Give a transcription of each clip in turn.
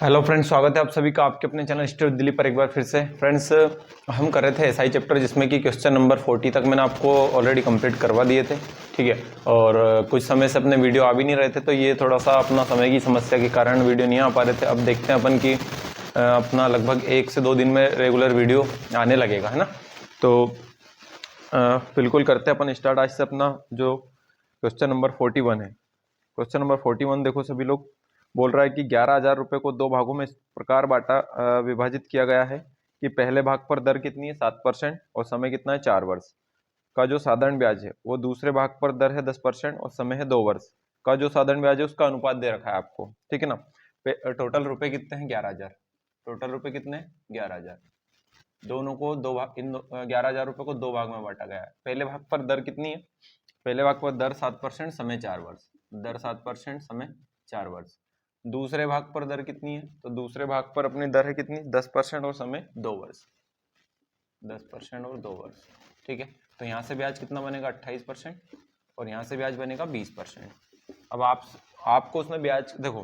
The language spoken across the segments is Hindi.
हेलो फ्रेंड्स, स्वागत है आप सभी का आपके अपने चैनल स्टडी दिल्ली पर एक बार फिर से। फ्रेंड्स, हम कर रहे थे एसआई चैप्टर जिसमें कि क्वेश्चन नंबर 40 तक मैंने आपको ऑलरेडी कंप्लीट करवा दिए थे, ठीक है। और कुछ समय से अपने वीडियो आ भी नहीं रहे थे, तो ये थोड़ा सा अपना समय की समस्या के कारण वीडियो नहीं आ पा रहे थे। अब देखते हैं अपन कि अपना लगभग 1 से 2 दिन में रेगुलर वीडियो आने लगेगा, है ना। तो बिल्कुल करते हैं अपन स्टार्ट आज से। अपना जो क्वेश्चन नंबर 41 है, क्वेश्चन नंबर 41 देखो सभी लोग। बोल रहा है कि 11,000 रुपये को 2 भागों में इस प्रकार विभाजित किया गया है कि पहले भाग पर दर कितनी है 7% और समय कितना है 4 वर्ष का जो साधारण ब्याज है, वो दूसरे भाग पर दर है 10% और समय है 2 वर्ष का जो साधारण ब्याज है उसका अनुपात दे रखा है आपको, ठीक है ना। टोटल रुपए कितने हैं 11,000। टोटल रुपए कितने हैं 11,000। दोनों को दो भाग, इन 11,000 रुपये को 2 भाग में बांटा गया है। पहले भाग पर दर कितनी है, पहले भाग पर दर 7% समय 4 वर्ष, दर 7% समय 4 वर्ष। दूसरे भाग पर दर कितनी है, तो दूसरे भाग पर अपनी दर है कितनी 10% और समय 2 वर्ष, 10% और 2 वर्ष, ठीक है। तो यहाँ से ब्याज कितना बनेगा 28% और यहाँ से ब्याज बनेगा 20%। अब आपको उसमें ब्याज देखो,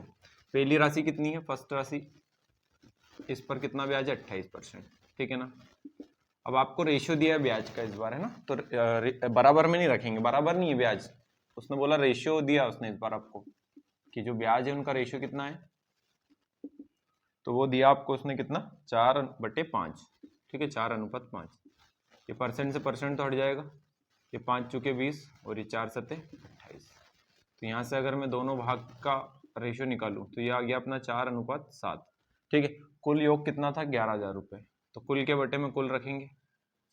पहली राशि कितनी है, फर्स्ट राशि, इस पर कितना ब्याज है 28%, ठीक है ना। अब आपको रेशियो दिया है ब्याज का इस बार, है ना। तो बराबर में नहीं रखेंगे, बराबर नहीं है ब्याज, उसने बोला रेशियो दिया उसने इस बार आपको कि जो ब्याज है उनका रेशियो कितना है, तो वो दिया आपको उसने कितना 4/5, ठीक है, 4:5। ये परसेंट से परसेंट तो हट जाएगा, ये 5 चुके 20 और ये 4 सत्ते 28। तो यहाँ से अगर मैं दोनों भाग का रेशियो निकालूं तो ये आ गया अपना 4:7, ठीक है। कुल योग कितना था 11,000 रुपये, तो कुल के बटे में कुल रखेंगे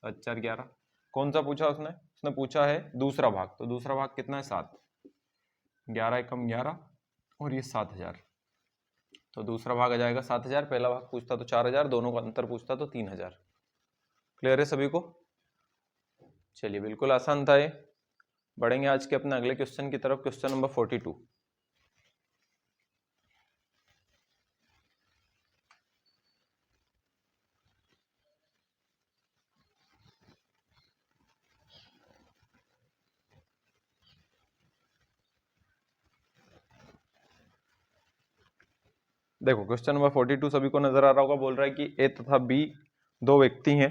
7×4=11। कौन सा पूछा उसने पूछा है दूसरा भाग, तो दूसरा भाग कितना है 7, 11 एकम 11 और ये 7,000, तो दूसरा भाग आ जाएगा 7,000। पहला भाग पूछता तो 4,000, दोनों का अंतर पूछता तो 3,000। क्लियर है सभी को। चलिए, बिल्कुल आसान था ये। बढ़ेंगे आज के अपने अगले क्वेश्चन की तरफ, क्वेश्चन नंबर 42। देखो क्वेश्चन नंबर 42 सभी को नजर आ रहा होगा। बोल रहा है कि ए तथा बी दो व्यक्ति हैं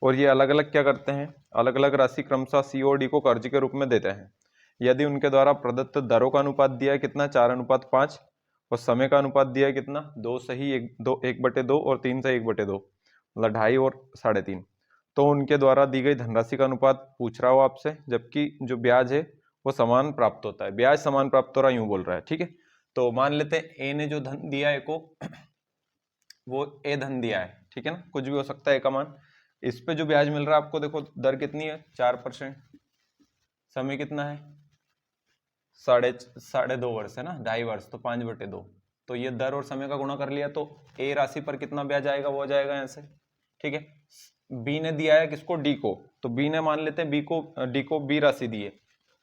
और ये अलग अलग क्या करते हैं, अलग अलग राशि क्रमशः सी और डी को कर्ज के रूप में देते हैं। यदि उनके द्वारा प्रदत्त दरों का अनुपात दिया है कितना 4:5 और समय का अनुपात दिया है कितना 2:1/2 और 3:1/2, मतलब 2.5 और 3.5, तो उनके द्वारा दी गई धनराशि का अनुपात पूछ रहा हो आपसे, जबकि जो ब्याज है वो समान प्राप्त होता है। ब्याज समान प्राप्त हो रहा है यूं बोल रहा है, ठीक है। तो मान लेते हैं ए ने जो धन दिया है को, वो ए धन दिया है, ठीक है ना, कुछ भी हो सकता है ए का मान। इस पे जो ब्याज मिल रहा है आपको, देखो दर कितनी है 4%, समय कितना है साढ़े 2 वर्ष है ना, 2.5 वर्ष, तो 5/2। तो ये दर और समय का गुणा कर लिया तो ए राशि पर कितना ब्याज आएगा वो आ जाएगा यहाँ से, ठीक है। बी ने दिया है किसको, डी को, तो बी ने मान लेते हैं डी को बी राशि दी है,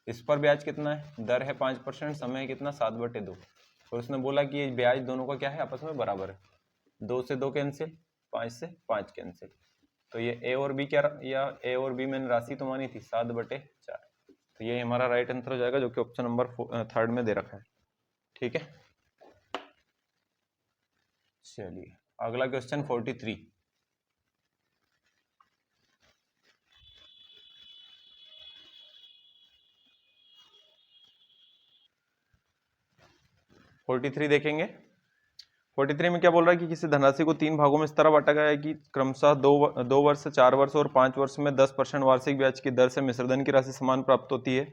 इस पर ब्याज कितना है, दर है 5%, समय है कितना 7/2, और उसने बोला कि ये ब्याज दोनों का क्या है आपस में बराबर है। 2 से 2 कैंसिल, 5 से 5 कैंसिल, तो ये ए और बी क्या, या ए और बी मैंने राशि तो मानी थी 7/4, तो ये हमारा राइट आंसर हो जाएगा, जो कि ऑप्शन नंबर 3 में दे रखा है, ठीक है। चलिए अगला क्वेश्चन 43। देखेंगे। 43 में क्या बोल रहा है कि किसी धनराशि को 3 भागों में इस तरह बांटा गया है कि क्रमशः 2 वर्ष, 4 वर्ष और 5 वर्ष में 10% वार्षिक ब्याज की दर से मिश्रधन की राशि समान प्राप्त होती है।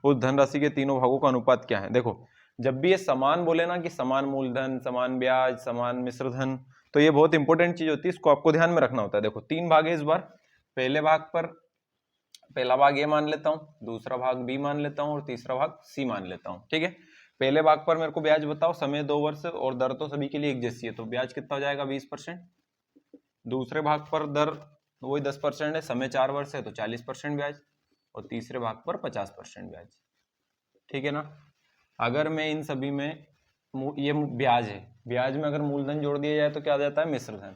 उस धनराशि के तीनों भागों का अनुपात क्या है। देखो जब भी ये समान बोले ना कि समान मूलधन, समान ब्याज, समान मिश्रधन, तो ये बहुत इंपॉर्टेंट चीज होती है, इसको आपको ध्यान में रखना होता है। देखो 3 भाग है इस बार, पहले भाग पर पहला भाग ए मान लेता हूँ, दूसरा भाग बी मान लेता हूँ और तीसरा भाग सी मान लेता हूँ, ठीक है। पहले भाग पर मेरे को ब्याज बताओ, समय 2 वर्ष और दर तो सभी के लिए एक जैसी है, तो ब्याज कितना हो जाएगा 20%। दूसरे भाग पर दर वही 10% है, समय 4 वर्ष है तो 40% ब्याज, और तीसरे भाग पर 50% ब्याज, ठीक है ना। अगर मैं इन सभी में ये ब्याज है, ब्याज में अगर मूलधन जोड़ दिया जाए तो क्या आ जाता है मिश्रधन,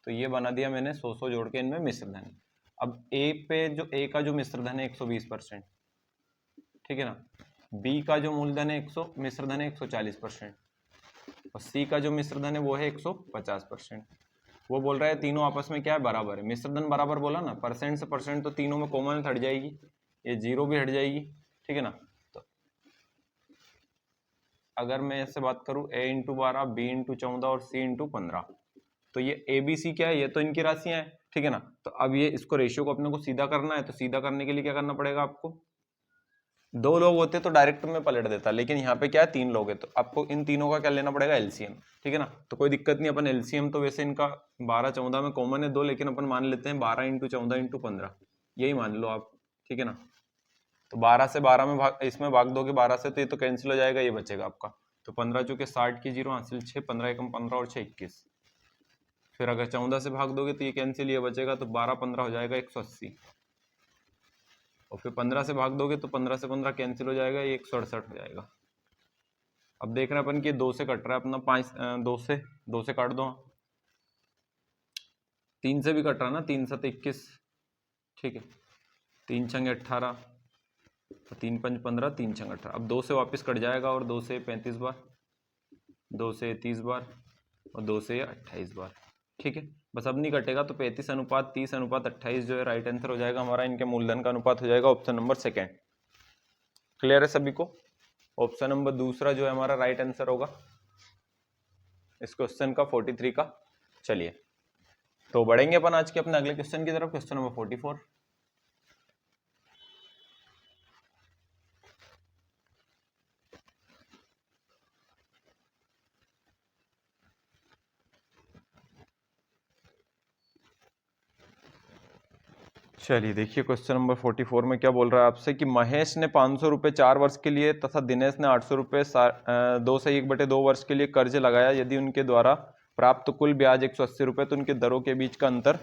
तो ये बना दिया मैंने 100 जोड़ के इनमें मिश्रधन। अब ए का जो मिश्रधन है 120%, ठीक है ना। बी का जो मूलधन है 100, मिश्रधन है 140%, और सी का जो मिश्र धन है वो है 150%। वो बोल रहा है तीनों आपस में क्या है, बराबर है। मिश्र धन बराबर बोला ना, परसेंट से परसेंट तो तीनों में कॉमन हट जाएगी, ये 0 भी हट जाएगी, ठीक है ना। तो अगर मैं इससे बात करूं a इंटू 12, b इंटू 14 और c इंटू 15, तो ये ए बी सी क्या है, ये तो इनकी राशियां हैं, ठीक है ना। तो अब ये इसको रेशियो को अपने को सीधा करना है, तो सीधा करने के लिए क्या करना पड़ेगा आपको, 2 लोग होते तो डायरेक्ट में पलट देता, लेकिन यहाँ पे क्या है 3 लोग है, तो आपको इन तीनों का क्या लेना पड़ेगा, एलसीएम, ठीक है ना। तो कोई दिक्कत नहीं, अपन एलसीएम तो वैसे इनका 12 14 में कॉमन है 2, लेकिन अपन मान लेते हैं 12 इंटू 14 इंटू 15, यही मान लो आप, ठीक है ना। तो 12 से 12 में भाग, इसमें भाग दोगे 12 से, तो ये तो कैंसिल हो जाएगा, ये बचेगा आपका। तो 15 चूंकि 60 की 0 हासिल 6, 15 एकम 15 और 6 21। फिर अगर 14 से भाग दोगे तो ये कैंसिल, ये बचेगा, तो 12 15 हो जाएगा 180। और फिर 15 से भाग दोगे तो 15 से 15 कैंसिल हो जाएगा, ये 168 हो जाएगा। अब देख रहे हैं अपन कि 2 से कट रहा है अपना, 2 से काट दो, 3 से भी कट रहा है ना, 3 7 21, ठीक है, 3 छंग 18, तो 3 5 15, 3 छंग 18। अब 2 से वापस कट जाएगा, और 2 से 35 बार, 2 से 30 बार, और 2 से 28 बार, ठीक है। बस अब नहीं कटेगा, तो 35 अनुपात 30 अनुपात 28 जो है राइट आंसर हो जाएगा हमारा, इनके मूलधन का अनुपात हो जाएगा ऑप्शन नंबर सेकेंड। क्लियर है सभी को। ऑप्शन नंबर दूसरा जो है हमारा राइट आंसर होगा इस क्वेश्चन का 43 का। चलिए तो बढ़ेंगे अपन आज के अपने अगले क्वेश्चन की तरफ, क्वेश्चन नंबर 44। चलिए देखिए क्वेश्चन नंबर 44 में क्या बोल रहा है आपसे कि महेश ने 500 रुपये 4 वर्ष के लिए तथा दिनेश ने 800 रुपये 2 से 1/2 वर्ष के लिए कर्ज लगाया। यदि उनके द्वारा प्राप्त कुल ब्याज 180 रुपये, तो उनके दरों के बीच का अंतर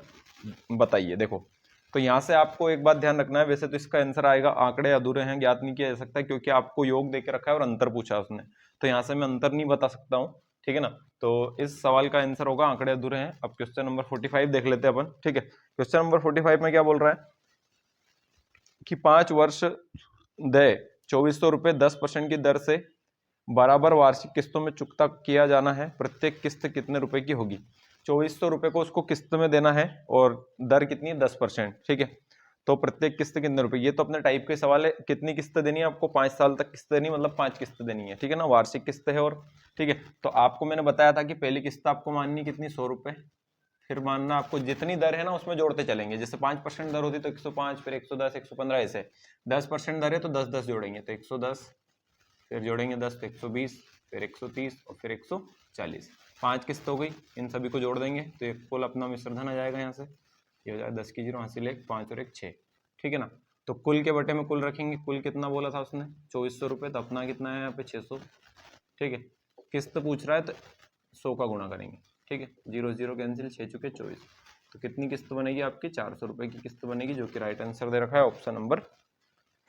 बताइए। देखो, तो यहाँ से आपको एक बात ध्यान रखना है, वैसे तो इसका आंसर आएगा आंकड़े अधूरे हैं ज्ञात नहीं किया जा सकता, क्योंकि आपको योग दे के रखा है और अंतर पूछा है उसने, तो यहाँ से मैं अंतर नहीं बता सकता हूँ, ठीक है ना। तो इस सवाल का आंसर होगा आंकड़े अधूरे हैं। अब क्वेश्चन नंबर 45 देख लेते हैं अपन, ठीक है। क्वेश्चन नंबर 45 में क्या बोल रहा है कि 5 वर्ष दे 2400 रुपये 10% की दर से बराबर वार्षिक किस्तों में चुकता किया जाना है। प्रत्येक किस्त कितने रुपए की होगी। 2400 रुपये को उसको किस्त में देना है और दर कितनी है 10%, ठीक है। तो प्रत्येक किस्त कितने रुपए, ये तो अपने टाइप के सवाल है। कितनी किस्त देनी है आपको, 5 साल तक किस्त देनी, मतलब 5 किस्त देनी है, ठीक है ना, वार्षिक किस्त है। और ठीक है, तो आपको मैंने बताया था कि पहली किस्त आपको माननी कितनी, 100 रुपये, फिर मानना आपको जितनी दर है ना उसमें जोड़ते चलेंगे। जैसे 5% दर होती तो 105, फिर 110, 115, ऐसे 10% दर है तो 10 जोड़ेंगे तो 110, फिर जोड़ेंगे 10 तो 120, फिर 130 और फिर 140। 5 किस्त हो गई, इन सभी को जोड़ देंगे तो एक कुल अपना मिश्र धन आ जाएगा। यहाँ से ये हो जाएगा 10 की 0 हासिल 1, 5 और 1 6, ठीक है ना। तो कुल के बटे में कुल रखेंगे, कुल कितना बोला था उसने 2400 रुपये, तो अपना कितना है यहाँ पे 600, ठीक है। किस्त पूछ रहा है तो 100 का गुणा करेंगे, ठीक है, 0 0 कैंसिल, 6 चुके 24, तो कितनी किस्त बनेगी आपकी 400 रुपये की किस्त बनेगी, जो कि राइट आंसर दे रखा है ऑप्शन नंबर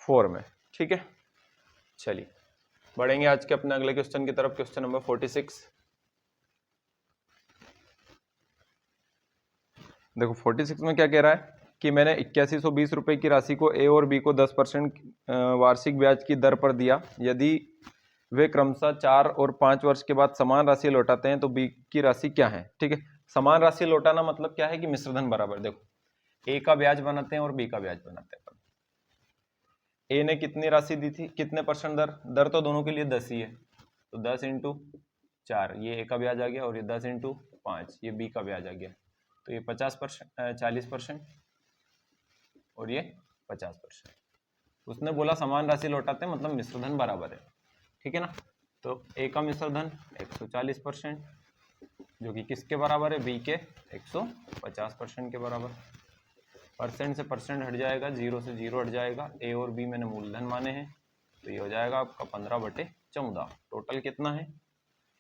4 में, ठीक है। चलिए बढ़ेंगे आज के अपने अगले क्वेश्चन की तरफ, क्वेश्चन नंबर 46। देखो 46 में क्या कह रहा है कि मैंने 8120 रुपये की राशि को ए और बी को 10% वार्षिक ब्याज की दर पर दिया। यदि वे क्रमशः 4 और 5 वर्ष के बाद समान राशि लौटाते हैं तो बी की राशि क्या है, ठीक है। समान राशि लौटाना मतलब क्या है कि मिश्रधन बराबर। देखो ए का ब्याज बनाते हैं और बी का ब्याज बनाते हैं। ए ने कितनी राशि दी थी, कितने परसेंट दर, दर तो दोनों के लिए 10 ही है, तो 10 इंटू 4 ये ए का ब्याज आ गया, और ये 10 इंटू 5 ये बी का ब्याज आ गया, तो ये 50%, 40%, और ये 50%। उसने बोला समान राशि लौटाते हैं मतलब मिश्रधन बराबर है, ठीक है ना। तो ए का मिश्रधन 140%, जो कि किसके बराबर है, बी के 150% के बराबर। परसेंट से परसेंट हट जाएगा, 0 से 0 हट जाएगा, ए और बी मैंने मूलधन माने हैं, तो ये हो जाएगा आपका 15/14। टोटल कितना है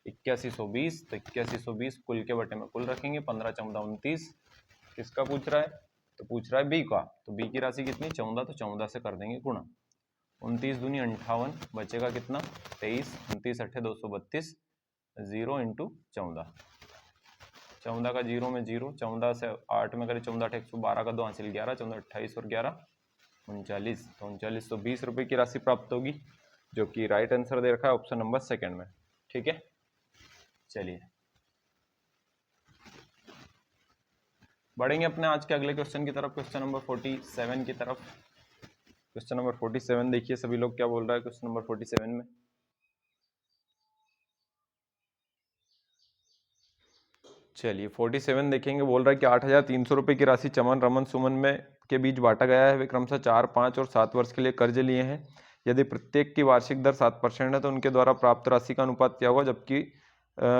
8120, तो 8120 कुल के बटे में कुल रखेंगे, 15 14 29। किसका पूछ रहा है, तो पूछ रहा है बी का, तो बी की राशि कितनी 14, तो 14 से कर देंगे गुणा, 29 दूनी 58, बचेगा कितना 23, 29 8 232, 0 इंटू 14, 14 का 0 में 0, 14 से 8 में करें 14 8 112 का 2 हासिल 11, 14 28 और 11 39, तो 3920 रुपये की राशि प्राप्त होगी, जो कि राइट आंसर दे रखा है ऑप्शन नंबर सेकंड में, ठीक है। चलिए बढ़ेंगे अपने आज के अगले क्वेश्चन की तरफ, क्वेश्चन नंबर 47 की तरफ। क्वेश्चन नंबर 47 देखिए सभी लोग क्या बोल रहा है क्वेश्चन नंबर 47 में। चलिए 47 देखेंगे, बोल रहा है कि 8,300 रुपये की राशि चमन, रमन, सुमन में के बीच बांटा गया है। वे क्रमशः 4, 5 और 7 वर्ष के लिए कर्ज लिए हैं। यदि प्रत्येक की वार्षिक दर 7% है तो उनके द्वारा प्राप्त राशि का अनुपात क्या होगा जबकि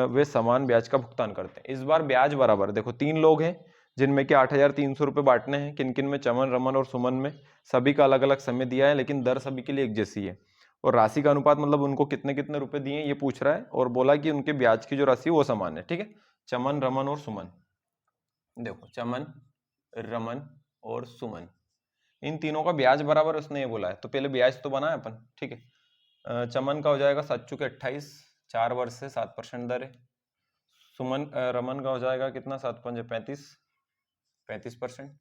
वे समान ब्याज का भुगतान करते हैं। इस बार ब्याज बराबर, देखो 3 लोग हैं जिनमें कि 8,300 रुपये बांटने हैं। किन किन में? चमन, रमन और सुमन में। सभी का अलग अलग समय दिया है लेकिन दर सभी के लिए एक जैसी है। और राशि का अनुपात मतलब उनको कितने कितने रुपए दिए ये पूछ रहा है, और बोला कि उनके ब्याज की जो राशि है वो समान है। ठीक है, चमन, रमन और सुमन। देखो चमन, रमन और सुमन, इन तीनों का ब्याज बराबर उसने ये बोला है, तो पहले ब्याज तो बनाए अपन। ठीक है, चमन का हो जाएगा 7 चुके 28, 4 वर्ष से 7% दर है। सुमन रमन का हो जाएगा कितना? 7 पंजे 35, 35%।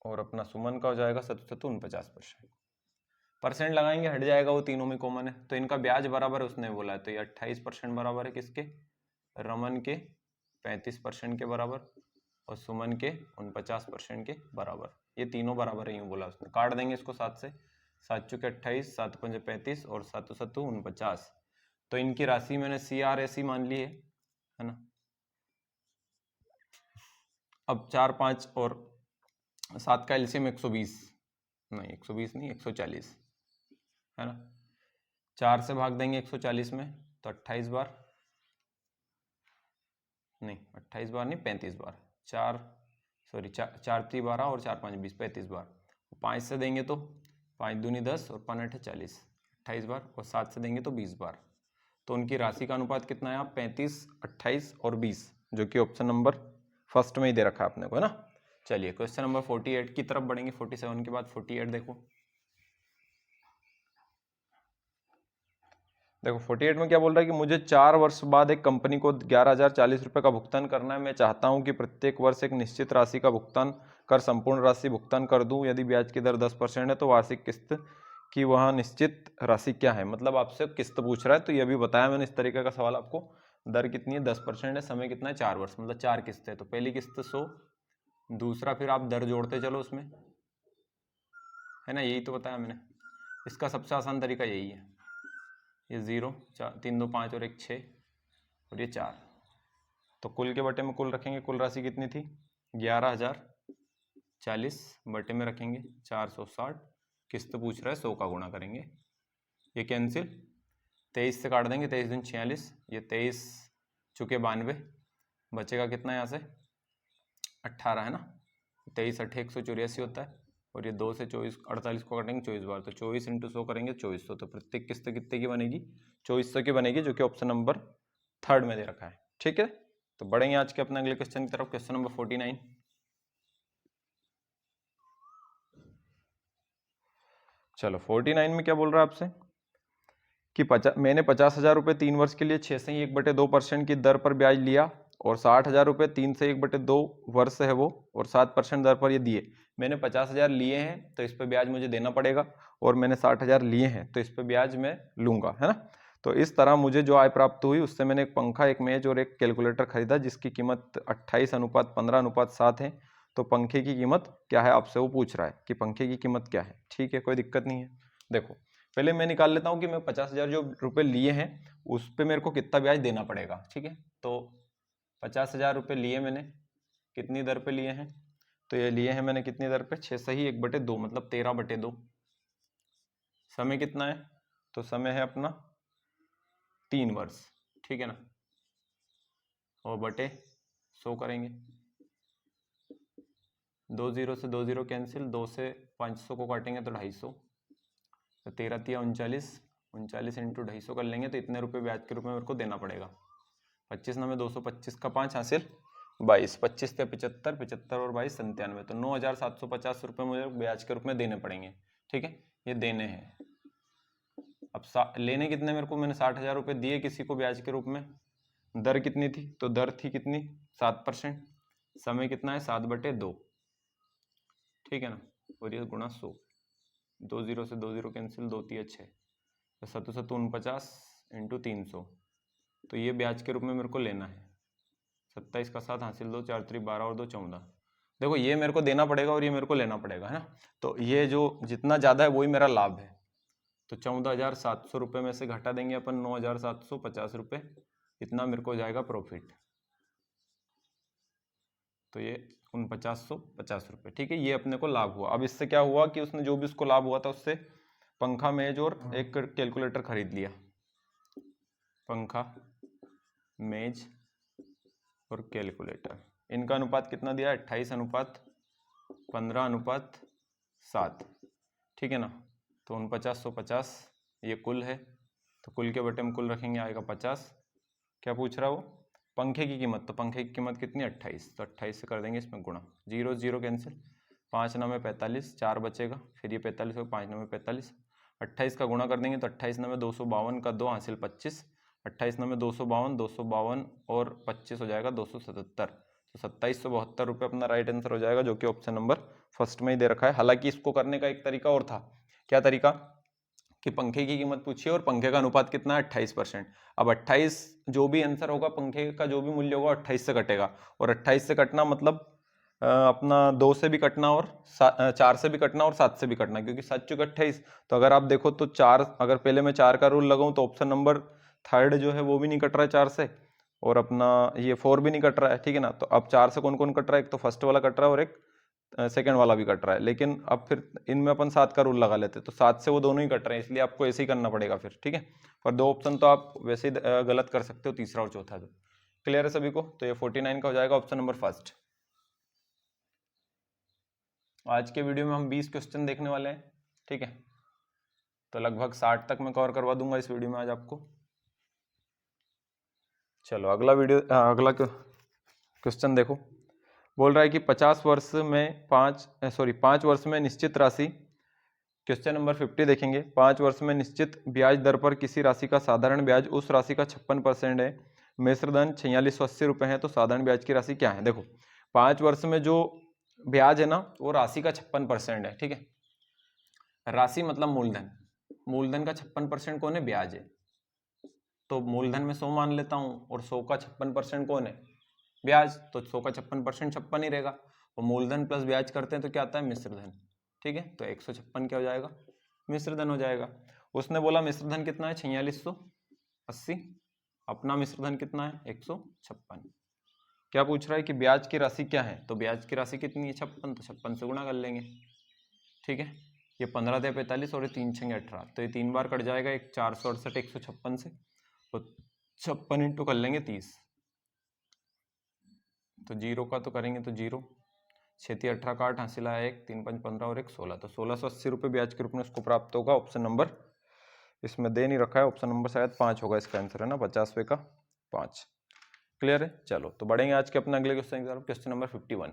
और अपना सुमन का हो जाएगा 7 49%। परसेंट लगाएंगे हट जाएगा, वो तीनों में कॉमन है, तो इनका ब्याज बराबर उसने बोला है, तो ये 28% बराबर है किसके? रमन के 35% के बराबर और सुमन के 49% के बराबर। ये तीनों बराबर है यूं बोला उसने। काट देंगे इसको 7 से, 7 चुके 28, 7 पंजे 35 और 7 7 49। तो इनकी राशि मैंने CR ऐसी मान ली है ना। अब 4, 5 और 7 का एलसीएम 120, नहीं 120 नहीं 140 है ना। 4 से भाग देंगे 140 में तो 28 बार, नहीं 28 बार नहीं 35 बार। 4 सॉरी 4 3 12 और 4 5 20, 35 बार। 5 से देंगे तो 5 दूनी 10 और 5 8 40, 28 बार। और 7 से देंगे तो 20 बार। तो उनकी राशि का अनुपात कितना है? आप 35, 28 और 20, जो कि ऑप्शन नंबर फर्स्ट में ही दे रखा है आपने को, है ना। चलिए क्वेश्चन नंबर 48 की तरफ बढ़ेंगे। 47 के बाद 48 देखो। देखो 48 में क्या बोल रहा है कि मुझे 4 वर्ष बाद एक कंपनी को 11,040 रुपये का भुगतान करना है। मैं चाहता हूं कि प्रत्येक वर्ष एक निश्चित राशि का भुगतान कर संपूर्ण राशि भुगतान कर दूं। यदि ब्याज की दर 10% है तो वार्षिक किस्त की वह निश्चित राशि क्या है? मतलब आपसे किस्त पूछ रहा है, तो ये भी बताया मैंने इस तरीके का सवाल आपको। दर कितनी है? 10% है। समय कितना है? 4 वर्ष, मतलब 4 किस्तें। तो पहली किस्त 100, दूसरा फिर आप दर जोड़ते चलो उसमें, है ना। यही तो बताया मैंने। इसका सबसे आसान तरीका यही है, ये 0, 3 2 5 और 1 6 और ये 4। तो कुल के बटे में कुल रखेंगे, कुल राशि कितनी थी? 11,040 बटे में रखेंगे 460। किस्त पूछ रहा है 100 का गुणा करेंगे, ये कैंसिल। 23 से काट देंगे, 23 दूनी 46, ये 23 चुके 92, बचेगा कितना यहाँ से? 18 है ना। 23 8 184 होता है। और ये 2 से 24 48 को काटेंगे 24 बार, तो 24 × 100 करेंगे 2400। तो प्रत्येक किस्त कितने की बनेगी? 2400 की बनेगी, जो कि ऑप्शन नंबर 3 में दे रखा है। ठीक है, तो बढ़ेंगे आज के अपने अगले क्वेश्चन की तरफ, क्वेश्चन नंबर 49। चलो 49 में क्या बोल रहा है आपसे कि मैंने 50,000 रुपये 3 वर्ष के लिए 6 से ही 1/2% की दर पर ब्याज लिया, और 60,000 रुपये 3 से 1/2 वर्ष है वो, और 7% दर पर ये दिए। मैंने 50,000 लिए हैं तो इस पर ब्याज मुझे देना पड़ेगा, और मैंने 60,000 लिए हैं तो इस पर ब्याज मैं लूंगा, है ना। तो इस तरह मुझे जो आय प्राप्त हुई उससे मैंने एक पंखा, एक मेज और एक कैलकुलेटर खरीदा, जिसकी कीमत 28:15:7 है। तो पंखे की कीमत क्या है आपसे वो पूछ रहा है कि पंखे की कीमत क्या है। ठीक है, कोई दिक्कत नहीं है। देखो पहले मैं निकाल लेता हूँ कि मैं 50,000 जो रुपये लिए हैं उस पर मेरे को कितना ब्याज देना पड़ेगा। ठीक है, तो 50,000 रुपये लिए मैंने, कितनी दर पे लिए हैं? तो ये लिए हैं मैंने कितनी दर पे? 6 से ही 1/2, मतलब 13/2। समय कितना है? तो समय है अपना 3 वर्ष। ठीक है ना, और बटे 100 करेंगे। 2 0 से 2 0 कैंसिल, 2 से 500 को काटेंगे तो 250। तो 13 तिया 39, 39 × 250 कर लेंगे तो इतने रुपए ब्याज के रूप में मेरे को देना पड़ेगा। 25 9 में 225 का 5 हासिल 22, 25 से 75, 75 और 22 97। तो 9,750 रुपये मुझे ब्याज के रूप में देने पड़ेंगे। ठीक है, ये देने हैं। अब लेने कितने मेरे को? मैंने 60,000 रुपये दिए किसी को ब्याज के रूप में। दर कितनी थी? तो दर थी कितनी? 7%। समय कितना है? 7/2। ठीक है ना, और ये गुणा 100। 2 0 से 2 0 कैंसिल, 2 3 6, तो 7 7 49 × 300। तो ये ब्याज के रूप में मेरे को लेना है। 27 का 7 हासिल 2, 4 3 12 और 2 14। देखो ये मेरे को देना पड़ेगा और ये मेरे को लेना पड़ेगा, है ना। तो ये जो जितना ज़्यादा है वही मेरा लाभ है। तो 14,700 रुपये में से घटा देंगे अपन 9,750 रुपये, इतना मेरे को जाएगा प्रॉफिट। तो ये 4950 रुपये, ठीक है, ये अपने को लाभ हुआ। अब इससे क्या हुआ कि उसने जो भी उसको लाभ हुआ था उससे पंखा, मेज और एक कैलकुलेटर खरीद लिया। पंखा, मेज और कैलकुलेटर, इनका अनुपात कितना दिया? 28:15:7, ठीक है ना। तो 4950 ये कुल है, तो कुल के बटे में कुल रखेंगे, आएगा 50। क्या पूछ रहा है वो? पंखे की कीमत, तो पंखे की कीमत कितनी? 28, तो 28 से कर देंगे इसमें गुणा, 0 0 कैंसिल, 5 9 45, 4 बचेगा, फिर ये 45 होगा, 5 9 45, 28 का गुणा कर देंगे तो 28 9 252 का 2 हासिल 25, 28 9 252, 252 और 25 हो जाएगा 277। तो 2772 रुपये अपना राइट आंसर हो जाएगा, जो कि ऑप्शन नंबर फर्स्ट में ही दे रखा है। हालांकि इसको करने का एक तरीका और था। क्या तरीका? कि पंखे की कीमत पूछिए और पंखे का अनुपात कितना है? 28%। अब 28 जो भी आंसर होगा, पंखे का जो भी मूल्य होगा 28 से कटेगा, और 28 से कटना मतलब अपना 2 से भी कटना और 4 से भी कटना और 7 से भी कटना, क्योंकि 7 चुके 28। तो अगर आप देखो तो 4, अगर पहले मैं 4 का रूल लगाऊं तो ऑप्शन नंबर थर्ड जो है वो भी नहीं कट रहा है 4 से, और अपना ये 4 भी नहीं कट रहा है, ठीक है ना। तो अब 4 से कौन कौन कट रहा है? एक तो फर्स्ट वाला कट रहा है और एक सेकंड वाला भी कट रहा है। लेकिन अब फिर इनमें अपन 7 का रूल लगा लेते, तो 7 से वो दोनों ही कट रहे हैं, इसलिए आपको ऐसे ही करना पड़ेगा फिर, ठीक है। और 2 ऑप्शन तो आप वैसे ही गलत कर सकते हो, तीसरा और चौथा। तो क्लियर है सभी को? तो ये 49 का हो जाएगा ऑप्शन नंबर फर्स्ट। आज के वीडियो में हम 20 क्वेश्चन देखने वाले हैं, ठीक है। तो लगभग 60 तक मैं कवर करवा दूंगा इस वीडियो में आज आपको। चलो अगला अगला क्वेश्चन देखो। बोल रहा है कि 5 वर्ष में 5 वर्ष में निश्चित राशि, क्वेश्चन नंबर 50 देखेंगे। 5 वर्ष में निश्चित ब्याज दर पर किसी राशि का साधारण ब्याज उस राशि का 56% है, मिश्र धन 4680 रुपये है, तो साधारण ब्याज की राशि क्या है? देखो 5 वर्ष में जो ब्याज है ना वो राशि का 56% है, ठीक है। राशि मतलब मूलधन, मूलधन का 56% कौन है? ब्याज है। तो मूलधन में 100 मान लेता हूं और 100 का 56% कौन है? ब्याज। तो 100 का 56% 56 ही रहेगा, और मूलधन प्लस ब्याज करते हैं तो क्या आता है? मिश्र धन, ठीक है। तो 156 क्या हो जाएगा? मिश्र धन हो जाएगा। उसने बोला मिश्र धन कितना है? 4680। अपना मिश्र धन कितना है? 156। क्या पूछ रहा है कि ब्याज की राशि क्या है? तो ब्याज की राशि कितनी है? 56, तो 56 से गुणा कर लेंगे, ठीक है। ये 15 दे 45 और ये 3 छंगे 18, तो ये 3 बार कट जाएगा, एक 468 156 से, तो 56 इंटू कर लेंगे 30, तो जीरो का तो करेंगे तो 0, 6 18 का 8 हासिल आया 1, 3 5 15 और 1 16, तो 1680 रुपये ब्याज के रूप में उसको प्राप्त होगा। ऑप्शन नंबर इसमें दे नहीं रखा है, ऑप्शन नंबर शायद 5 होगा इसका आंसर, है ना, 50वें का 5। क्लियर है? चलो तो बढ़ेंगे आज के अपने अगले क्वेश्चन की तरफ, क्वेश्चन नंबर 51।